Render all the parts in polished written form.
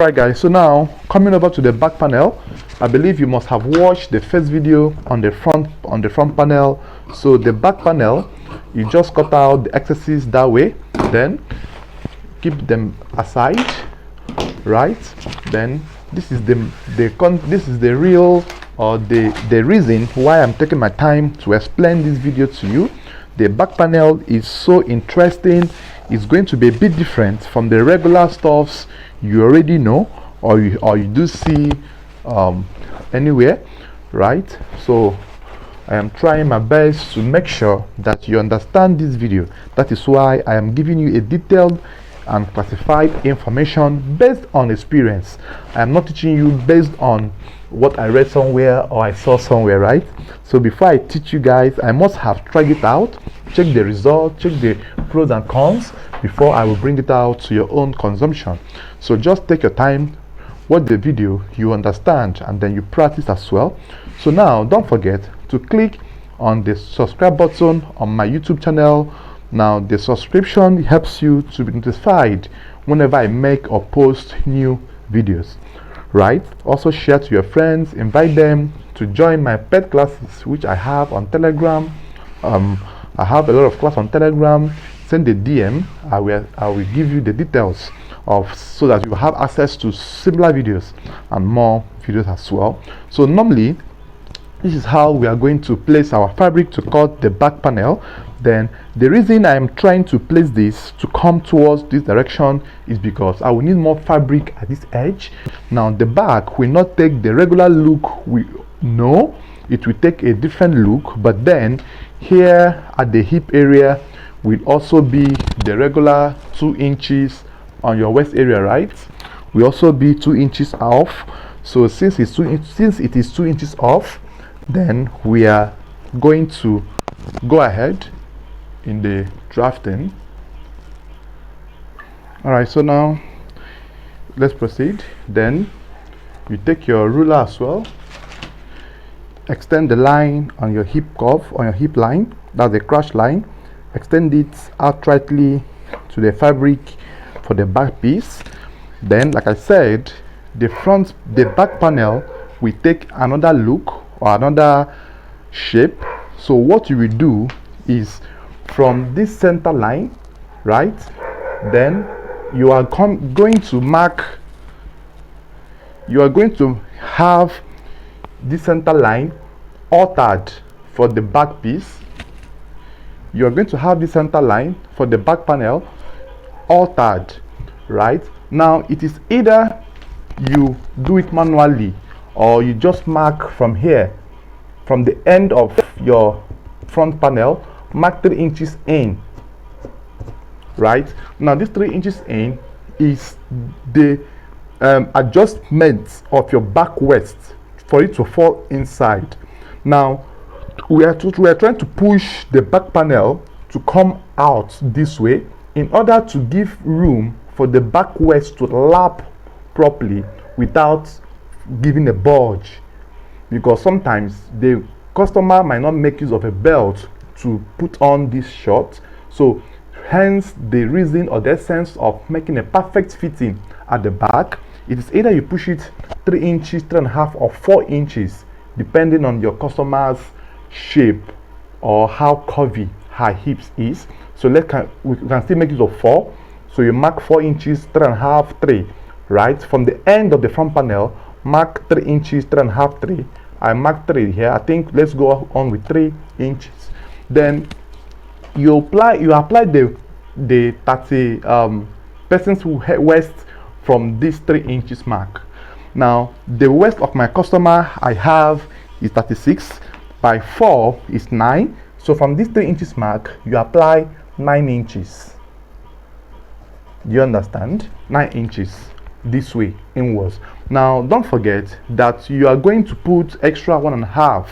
Alright guys, so now coming over to the back panel, I believe you must have watched the first video on the front panel. So the back panel, you just cut out the excesses that way, then keep them aside, right? Then this is the real or the reason why I'm taking my time to explain this video to you. The back panel is so interesting. It's going to be a bit different from the regular stuffs you already know or you do see anywhere, right? So I am trying my best to make sure that you understand this video. That is why I am giving you a detailed and classified information based on experience. I am not teaching you based on what I read somewhere or I saw somewhere, right? So before I teach you guys, I must have tried it out, check the result, check the pros and cons before I will bring it out to your own consumption. So just take your time, watch the video, you understand, and then you practice as well. So now don't forget to click on the subscribe button on my YouTube channel. Now the subscription helps you to be notified whenever I make or post new videos, right? Also share to your friends, invite them to join my pet classes which I have on Telegram. I have a lot of class on Telegram. Send a DM. I will give you the details of so that you have access to similar videos and more videos as well. So normally this is how we are going to place our fabric to cut the back panel. Then the reason I am trying to place this to come towards this direction is because I will need more fabric at this edge. Now the back will not take the regular look we know, it will take a different look, but then here at the hip area will also be the regular 2 inches on your waist area, right? Will also be 2 inches off. So since it is 2 inches off, then we are going to go ahead in the drafting. All right, so now let's proceed. Then you take your ruler as well, extend the line on your hip curve, on your hip line, that's the crash line, extend it outrightly to the fabric for the back piece. Then like I said, the back panel will take another look or another shape. So what you will do is from this center line, right, then you are going to have this center line altered for the back piece. You are going to have this center line for the back panel altered, right? Now it is either you do it manually or you just mark from here, from the end of your front panel, mark 3 inches in, right? Now this 3 inches in is the adjustment of your back waist for it to fall inside. Now we are trying to push the back panel to come out this way in order to give room for the back waist to lap properly without giving a bulge, because sometimes the customer might not make use of a belt to put on this short. So hence the reason or the essence of making a perfect fitting at the back, it is either you push it 3 inches, 3.5 or 4 inches depending on your customer's shape or how curvy her hips is. So we can still make use of 4. So you mark 4 inches, 3.5, 3, right? From the end of the front panel, mark 3 inches, 3.5, 3. I mark 3 here. I think let's go on with 3 inches. Then you apply the 30 person's waist from this 3 inches mark. Now the waist of my customer I have is 36 by 4 is 9. So from this 3 inches mark you apply 9 inches. Do you understand? 9 inches this way inwards. Now don't forget that you are going to put extra 1.5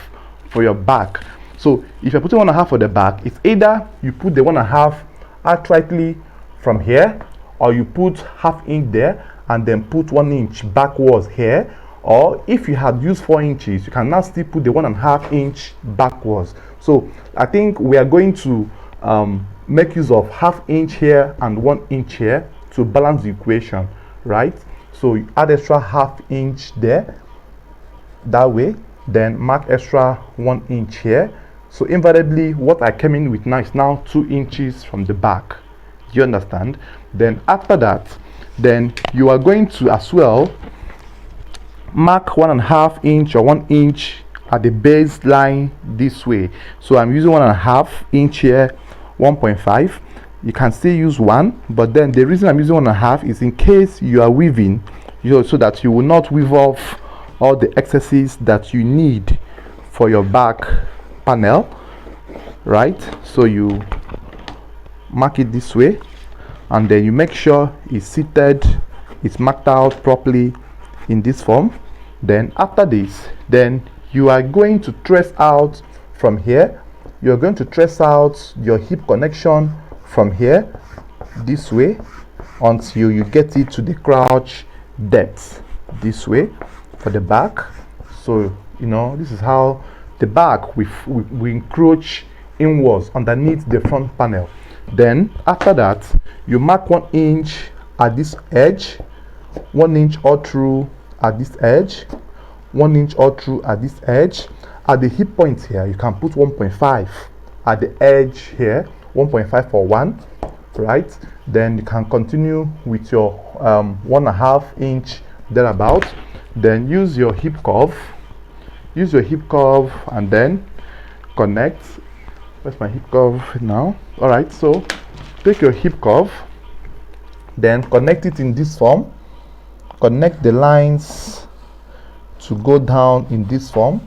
for your back. So if you're putting 1.5 for the back, it's either you put the 1.5 outrightly from here, or you put ½ inch there and then put 1 inch backwards here, or if you had used 4 inches, you can now still put the 1.5 inch backwards. So I think we are going to make use of ½ inch here and 1 inch here to balance the equation, right? So you add extra ½ inch there, that way, then mark extra 1 inch here. So invariably what I came in with now is now 2 inches from the back. You understand? Then after that, then you are going to as well mark 1½ inch or 1 inch at the baseline this way. So I'm using 1½ inch here, 1.5. You can still use 1, but then the reason I'm using 1½ is in case you are weaving, so that you will not weave off all the excesses that you need for your back panel, right? So you mark it this way, and then you make sure it's seated, it's marked out properly in this form. Then after this, then you are going to trace out from here. You're going to trace out your hip connection from here this way until you get it to the crouch depth this way for the back. So you know, this is how the back we encroach inwards underneath the front panel. Then after that, you mark 1 inch at this edge, 1 inch all through at this edge, 1 inch all through at this edge. At the hip point here, you can put 1.5 at the edge here, 1.5 for 1, right? Then you can continue with your 1½ inch thereabout. Then use your hip curve, and then connect. Where's my hip curve now? All right, so take your hip curve, then connect it in this form. Connect the lines to go down in this form.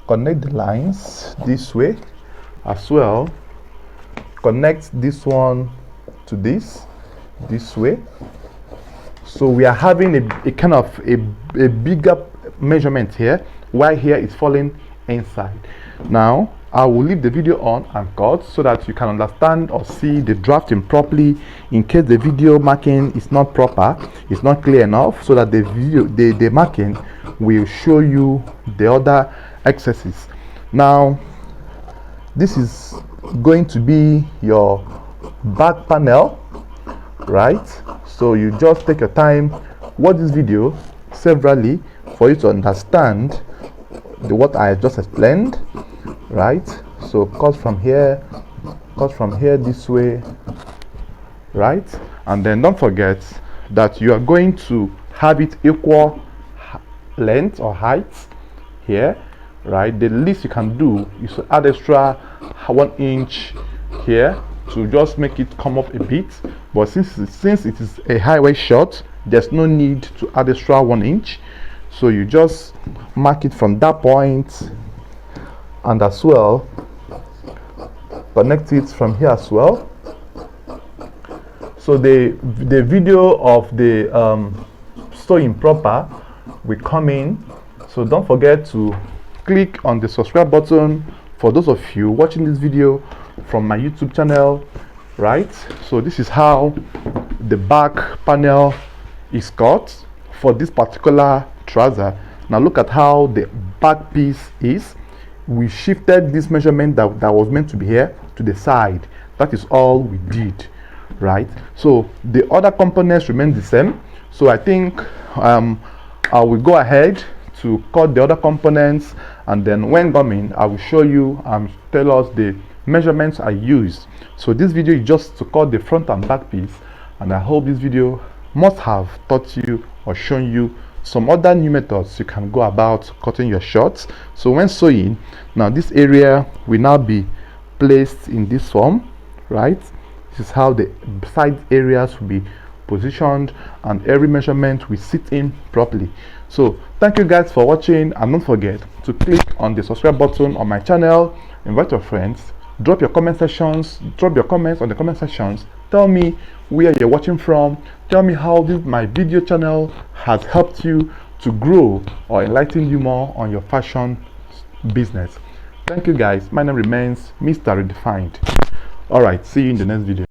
Connect the lines this way as well. Connect this one to this way. So we are having a kind of a bigger measurement here, while here it's falling inside. Now I will leave the video on and cut so that you can understand or see the drafting properly, in case the video marking is not proper, it's not clear enough, so that the marking will show you the other excesses. Now this is going to be your back panel, right? So you just take your time, watch this video severally for you to understand what I just explained, right? So cut from here this way, right? And then don't forget that you are going to have it equal length or height here, right? The least you can do is to add extra 1 inch here to just make it come up a bit, but since it is a high waist short, there's no need to add extra 1 inch. So you just mark it from that point, and as well connect it from here as well. So the video of the sewing proper will come in, so don't forget to click on the subscribe button for those of you watching this video from my YouTube channel, right? So this is how the back panel is cut for this particular trouser. Now look at how the back piece is. We shifted this measurement that was meant to be here to the side. That is all we did, right? So the other components remain the same. So I think I will go ahead to cut the other components, and then when coming I will show you tell us the measurements I used. So this video is just to cut the front and back piece, and I hope this video must have taught you or shown you some other new methods you can go about cutting your shorts. So when sewing, now this area will now be placed in this form, right? This is how the side areas will be positioned, and every measurement will sit in properly. So thank you guys for watching, and don't forget to click on the subscribe button on my channel, invite your friends, drop your comment sections, drop your comments on the comment sections. Tell me where you're watching from, tell me how my video channel has helped you to grow or enlighten you more on your fashion business. Thank you guys. My name remains Mr. Redefined. All right, see you in the next video.